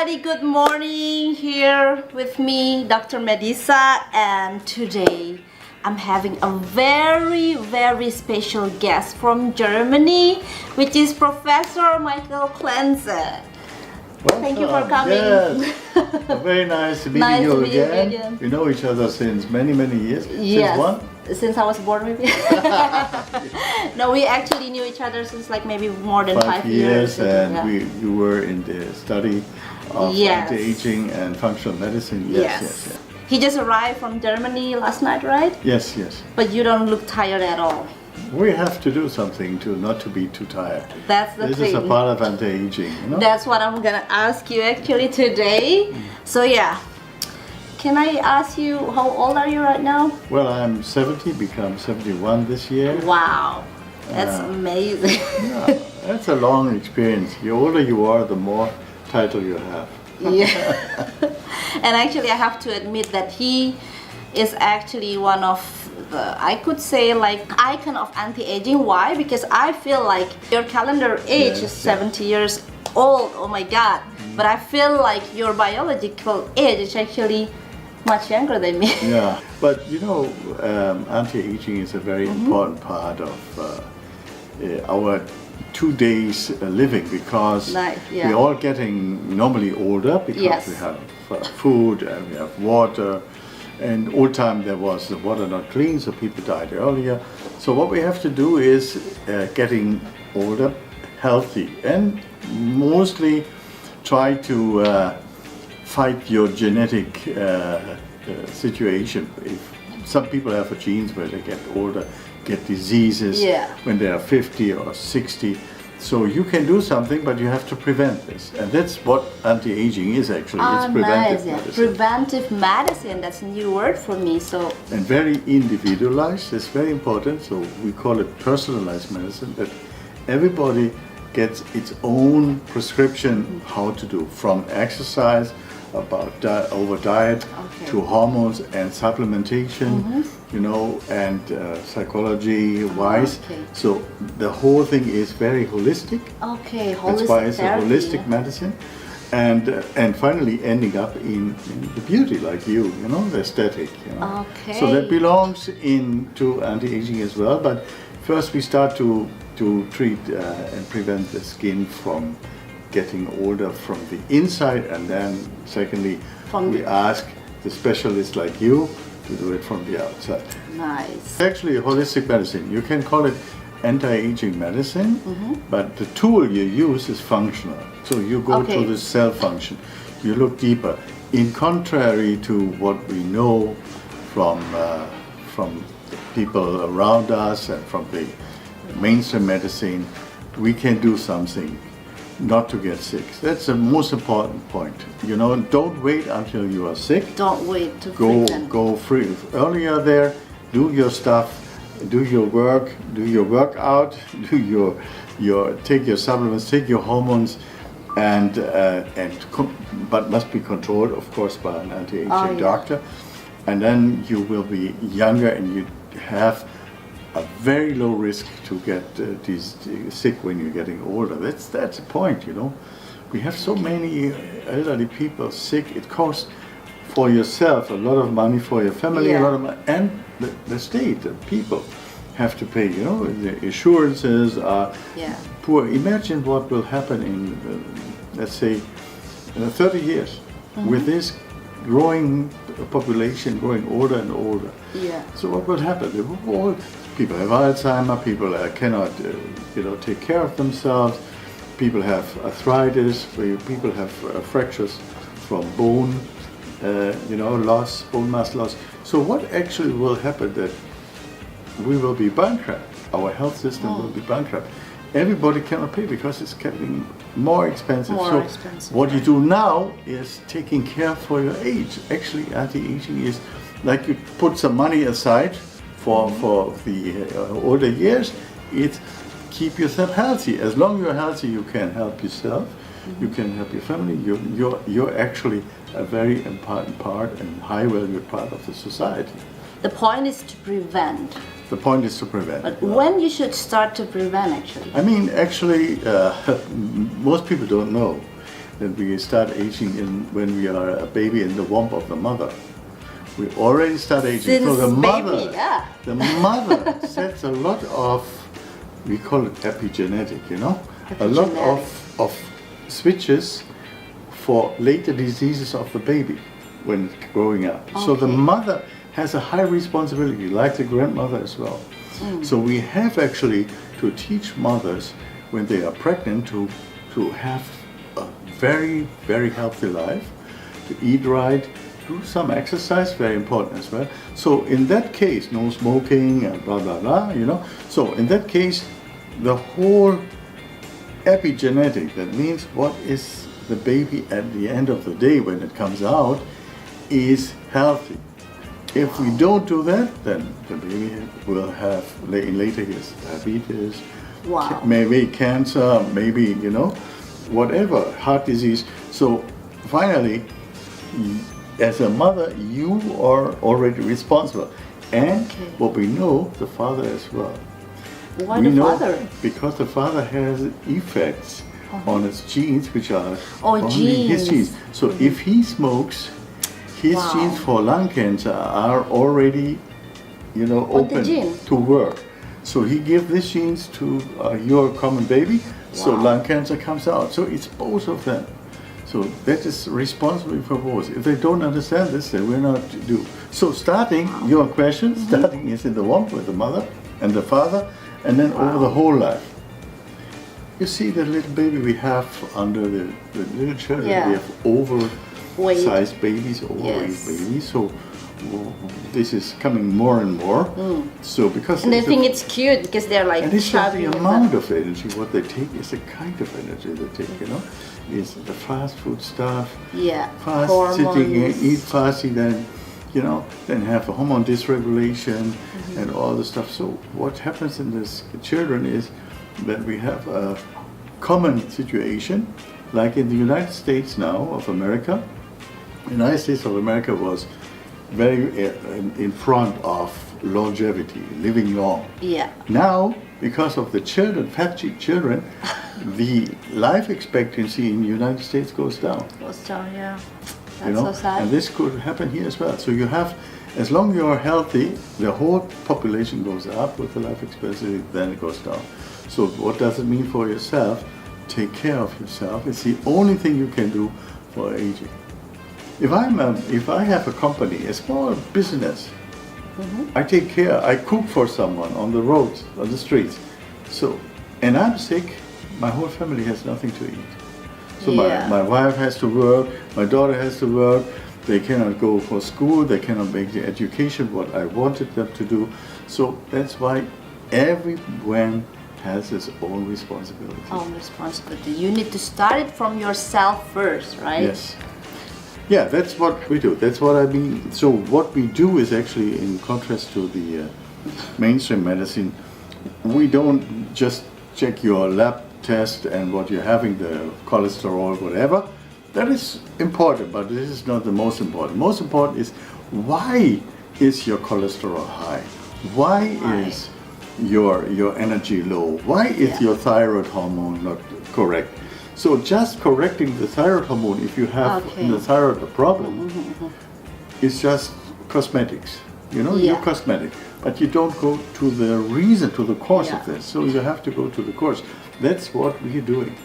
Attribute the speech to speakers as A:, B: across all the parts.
A: everybody, good morning. Here with me, Dr. Medissanh, and today I'm having a very special guest from Germany, which is Professor Michael Klentze. Thank you for coming.
B: Yes. Very nice meeting
A: Nice
B: you
A: to meet you
B: again.
A: again.
B: We know each other since many years.
A: Yes.
B: Since when?
A: Since I was born, maybe. No, we actually knew each other since like maybe more than 5 years.
B: And
A: Yeah.
B: you were in the study of
A: Yes.
B: anti-aging and functional medicine. Yes.
A: He just arrived from Germany last night, right?
B: Yes.
A: But you don't look tired at all.
B: We have to do something to not to be too tired.
A: That's the
B: This
A: thing.
B: is a part of anti-aging, you know?
A: That's what I'm gonna ask you actually today. So yeah, can I ask you how old are you right now?
B: Well, I'm 70, become 71 this year.
A: Wow, that's amazing.
B: Yeah, that's a long experience. The older you are, the more title you have.
A: Yeah. And actually I have to admit that he is actually one of the, I could say, like icon of anti-aging. Why? Because I feel like your calendar age is 70 years old. Oh my god. But I feel like your biological age is actually much younger than me.
B: Yeah, but you know, anti-aging is a very important part of our 2 days living, because we're all getting normally older because we have food and we have water. And old time there was the water not clean, so people died earlier. So what we have to do is getting older, healthy, and mostly try to fight your genetic situation. If some people have a genes where they get older, get diseases when they are 50 or 60. So you can do something, but you have to prevent this. And that's what anti-aging is actually. It's preventive medicine.
A: Preventive medicine, that's a new word for me. So
B: and very individualized, it's very important. So we call it personalized medicine, that everybody gets its own prescription how to do, from exercise, about over diet, to hormones and supplementation, you know, and psychology wise. So the whole thing is very holistic.
A: Holistic.
B: That's why it's
A: therapy,
B: a holistic medicine. And finally ending up in the beauty, like you know, the aesthetic, you know. So that belongs into anti-aging as well. But first we start to treat and prevent the skin from getting older from the inside, and then secondly we ask the specialists like you to do it from the outside.
A: Nice.
B: Actually, holistic medicine, you can call it anti-aging medicine, but the tool you use is functional. So you go to the cell function, you look deeper. In contrary to what we know from the people around us and from the mainstream medicine, we can do something not to get sick. That's the most important point. You know, don't wait until you are sick.
A: Don't wait to
B: go free. Earlier there, do your stuff, do your work, do your workout, do your take your supplements, take your hormones, but must be controlled, of course, by an anti-aging doctor. And then you will be younger, and you have a very low risk to get sick when you're getting older. That's the point, you know. We have so many elderly people sick. It costs for yourself a lot of money, for your family a lot of money, and the state, the people have to pay. You know, the insurances are poor. Imagine what will happen in, let's say, 30 years with this growing population, growing older and older. So what will happen? People have Alzheimer, people cannot take care of themselves, people have arthritis, people have fractures from bone loss, bone mass loss. So what actually will happen, that we will be bankrupt, our health system will be bankrupt. Everybody cannot pay because it's getting more expensive. What you do now is taking care for your age. Actually, anti-aging is like you put some money aside for the older years. It's keep yourself healthy. As long as you're healthy, you can help yourself, you can help your family. You're actually a very important part and high valued part of the society.
A: The point is to prevent.
B: The point is to prevent.
A: But when you should start to prevent, actually?
B: I mean, actually, most people don't know. that we start aging when we are a baby in the womb of the mother. We already start aging.
A: Since
B: so the mother,
A: baby, yeah.
B: the mother sets a lot of, we call it epigenetic, you know, a lot of switches for later diseases of the baby when it's growing up. So the mother has a high responsibility, like the grandmother as well. So we have actually to teach mothers when they are pregnant to have a very, very healthy life, to eat right, do some exercise, very important as well. So in that case, no smoking and blah, blah, blah, you know. So in that case, the whole epigenetic, that means what is the baby at the end of the day when it comes out, is healthy. If we don't do that, then the baby will have in later years diabetes, maybe cancer, maybe, you know, whatever, heart disease. So finally, as a mother, you are already responsible. And what we know, the father as well.
A: Why the father?
B: Because the father has effects on his genes, which are only
A: genes.
B: his genes. So if he smokes, his genes for lung cancer are already, you know, open to work. So he gives these genes to your common baby, so lung cancer comes out. So it's both of them. So that is responsible for both. If they don't understand this, they will not do. So starting, your question, starting is in the womb with the mother and the father, and then over the whole life. You see the little baby we have under the little children, we have oversized babies, overweight babies. So this is coming more and more. So because
A: I think it's cute because they're like,
B: and it's not the amount of energy. What they take is the kind of energy they take. You know, is the fast food stuff. Fast sitting and eat fast, then, you know, then have a hormone dysregulation and all the stuff. So what happens in this children is that we have a common situation, like in the United States now of America. The United States of America was very in front of longevity, living long. Now, because of the children, fat children, the life expectancy in the United States goes down.
A: That's
B: you know?
A: so sad.
B: And this could happen here as well. So you have, as long as you're healthy, the whole population goes up with the life expectancy, then it goes down. So what does it mean for yourself? Take care of yourself. It's the only thing you can do for aging. If I have a company, a small business, I take care, I cook for someone on the roads, on the streets. So, and I'm sick, my whole family has nothing to eat. So my wife has to work, my daughter has to work, they cannot go for school, they cannot make the education what I wanted them to do. So that's why everyone has his own responsibility.
A: You need to start it from yourself first, right?
B: Yes. Yeah, that's what we do. That's what I mean. So what we do is actually, in contrast to the mainstream medicine, we don't just check your lab test and what you're having, the cholesterol, whatever. That is important, but this is not the most important. Most important is, why is your cholesterol high? Why is your energy low? Why is your thyroid hormone not correct? So just correcting the thyroid hormone, if you have the thyroid a problem, is just cosmetics. You know, you're cosmetic, but you don't go to the reason, to the cause of this. So you have to go to the cause. That's what we're doing.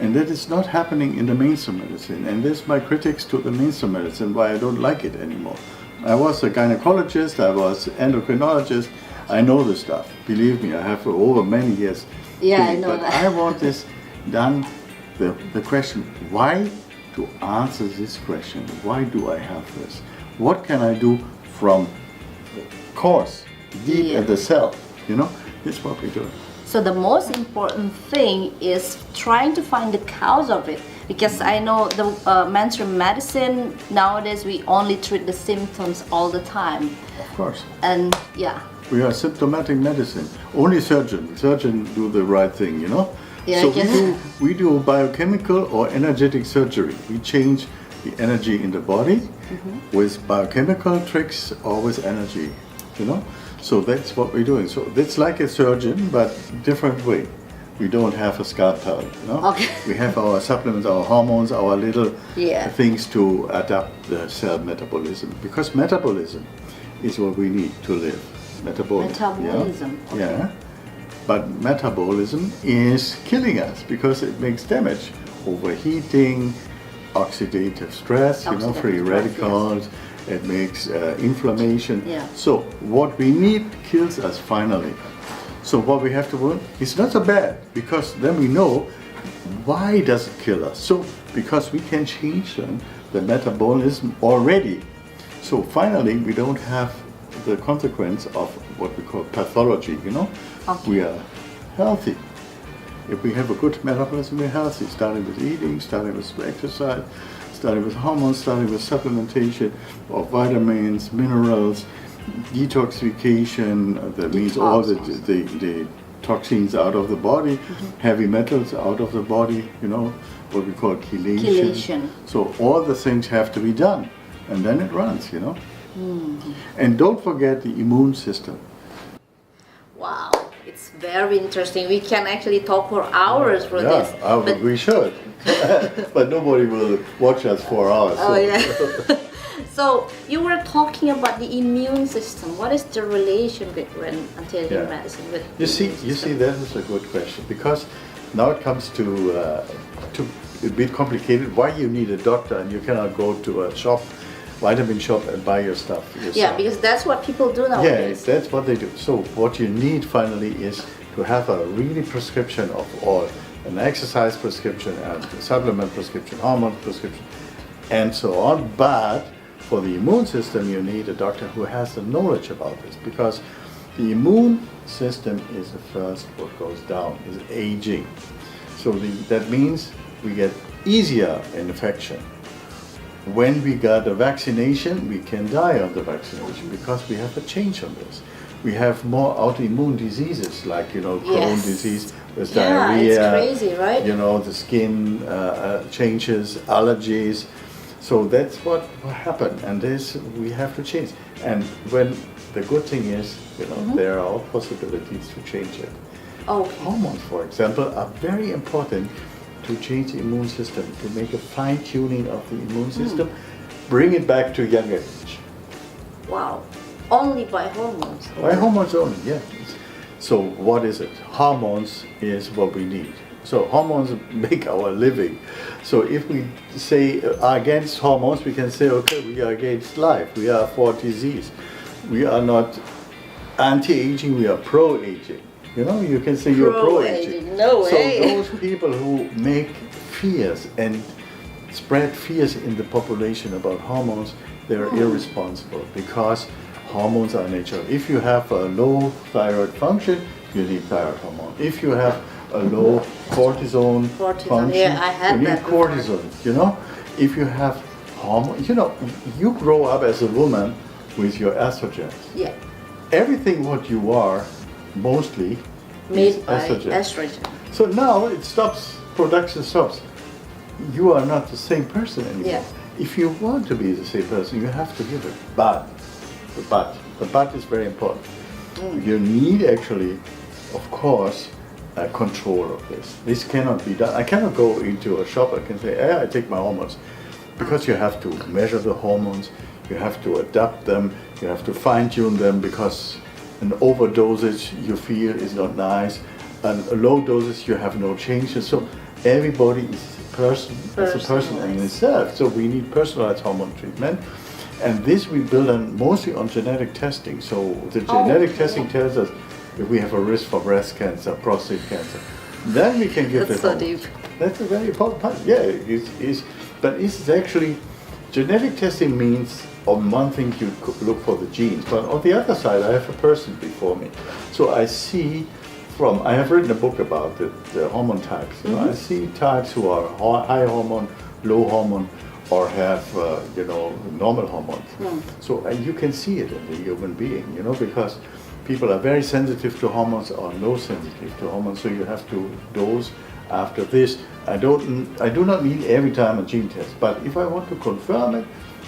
B: And that is not happening in the mainstream medicine. And that's my critics to the mainstream medicine, why I don't like it anymore. I was a gynecologist, I was endocrinologist, I know the stuff. Believe me, I have for over many years.
A: I know
B: but I want this done. The question, why, to answer this question, why do I have this? What can I do from the cause, deep at the cell, you know? This is what we do.
A: So the most important thing is trying to find the cause of it. Because I know the mainstream medicine, nowadays we only treat the symptoms all the time.
B: Of course.
A: And
B: we are symptomatic medicine. Only surgeons do the right thing, you know? So we do biochemical or energetic surgery. We change the energy in the body with biochemical tricks or with energy, you know. So that's what we're doing. So it's like a surgeon, but different way. we don't have a scalpel,
A: Okay.
B: We have our supplements, our hormones, our little
A: Yeah.
B: things to adapt the cell metabolism. Because metabolism is what we need to live.
A: Metabolism,
B: Yeah.
A: okay.
B: Yeah. But metabolism is killing us because it makes damage. Overheating, oxidative stress,
A: Oxidative
B: free
A: stress,
B: radicals. It makes inflammation.
A: Yeah.
B: So what we need kills us finally. So what we have to do is not so bad, because then we know why does it kill us. So because we can change the metabolism already. So finally we don't have the consequence of what we call pathology,
A: Okay.
B: We are healthy. If we have a good metabolism, we're healthy, starting with eating, starting with exercise, starting with hormones, starting with supplementation of vitamins, minerals, detoxification, that means all the toxins out of the body, heavy metals out of the body, what we call chelation.
A: Chelation.
B: So all the things have to be done, and then it runs, And don't forget the immune system.
A: Wow, it's very interesting. We can actually talk for hours for this.
B: But we should. But nobody will watch us for hours.
A: Oh yeah. So you were talking about the immune system. What is the relation between anti-aging medicine with
B: You see, that is a good question, because now it comes to a bit complicated. Why you need a doctor and you cannot go to a shop, vitamin shop, and buy your stuff yourself?
A: Yeah, because that's what people do nowadays.
B: Yeah, that's what they do. So what you need finally is to have a really prescription of all, an exercise prescription, and a supplement prescription, hormone prescription, and so on. But for the immune system, you need a doctor who has the knowledge about this, because the immune system is the first what goes down, is aging. So that means we get easier infection. When we got a vaccination, we can die of the vaccination because we have a change on this. We have more autoimmune diseases like, Crohn's disease, there's diarrhea.
A: Yeah, it's crazy, right?
B: The skin changes, allergies. So that's what happened, and this we have to change. And when the good thing is, there are all possibilities to change it.
A: Okay.
B: Hormones, for example, are very important to change the immune system, to make a fine-tuning of the immune system, bring it back to younger age.
A: Wow. Only by hormones?
B: By hormones only, yeah. So what is it? Hormones is what we need. So hormones make our living. So if we say are against hormones, we can say, okay, we are against life. We are for disease. We are not anti-aging, we are pro-aging. You can say you're pro-aging.
A: No way.
B: So those people who make fears and spread fears in the population about hormones, they're irresponsible, because hormones are natural. If you have a low thyroid function, you need thyroid hormone. If you have a low cortisone function,
A: yeah, I had
B: you need
A: that before.
B: cortisone. If you have hormone, you grow up as a woman with your estrogens.
A: Yeah.
B: Everything what you are mostly
A: Made
B: is
A: by
B: estrogen.
A: estrogen.
B: So now it stops, production stops. You are not the same person anymore.
A: Yeah.
B: If you want to be the same person, you have to give it. But the but is very important. You need actually, of course, a control of this. This cannot be done. I cannot go into a shop and can say, I take my hormones. Because you have to measure the hormones, you have to adapt them, you have to fine-tune them, because an overdosage you feel is not nice, and a low dosage you have no changes. So everybody is a person in itself. So we need personalized hormone treatment, and this we build mostly on genetic testing. So the genetic testing tells us if we have a risk for breast cancer, prostate cancer, then we can give
A: That's
B: the
A: so
B: hormones.
A: deep.
B: That's a very important part. Yeah, but it's actually, genetic testing means on one thing you could look for the genes, but on the other side I have a person before me. So I see I have written a book about the hormone types. I see types who are high hormone, low hormone, or have normal hormones. So you can see it in the human being, because people are very sensitive to hormones or low sensitive to hormones, so you have to dose after this. I do not need every time a gene test, but if I want to confirm it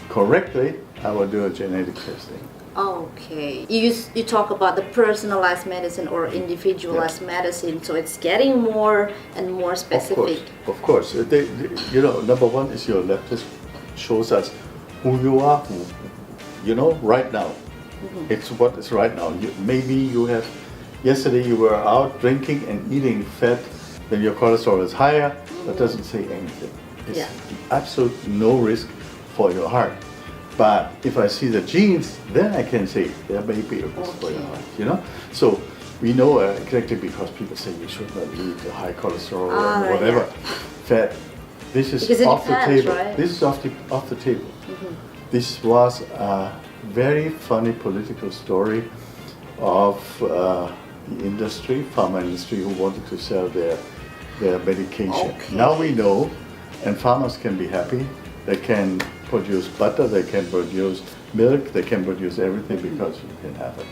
B: correctly, I will do a genetic testing.
A: Okay. You talk about the personalized medicine or individualized medicine, so it's getting more and more specific.
B: Of course. Number one is your lab test shows us who you are, right now. It's what is right now. Yesterday you were out drinking and eating fat, then your cholesterol is higher. That doesn't say anything. It's absolute no risk for your heart. But if I see the genes, then I can say there may be a risk for your heart, So we know exactly because people say you should not eat the high cholesterol and whatever fat. This is
A: because
B: off the table.
A: Right?
B: This is off the table. This was a very funny political story of the pharma industry, who wanted to sell their medication. Now we know, and farmers can be happy. They can produce butter, they can produce milk, they can produce everything because you can have it.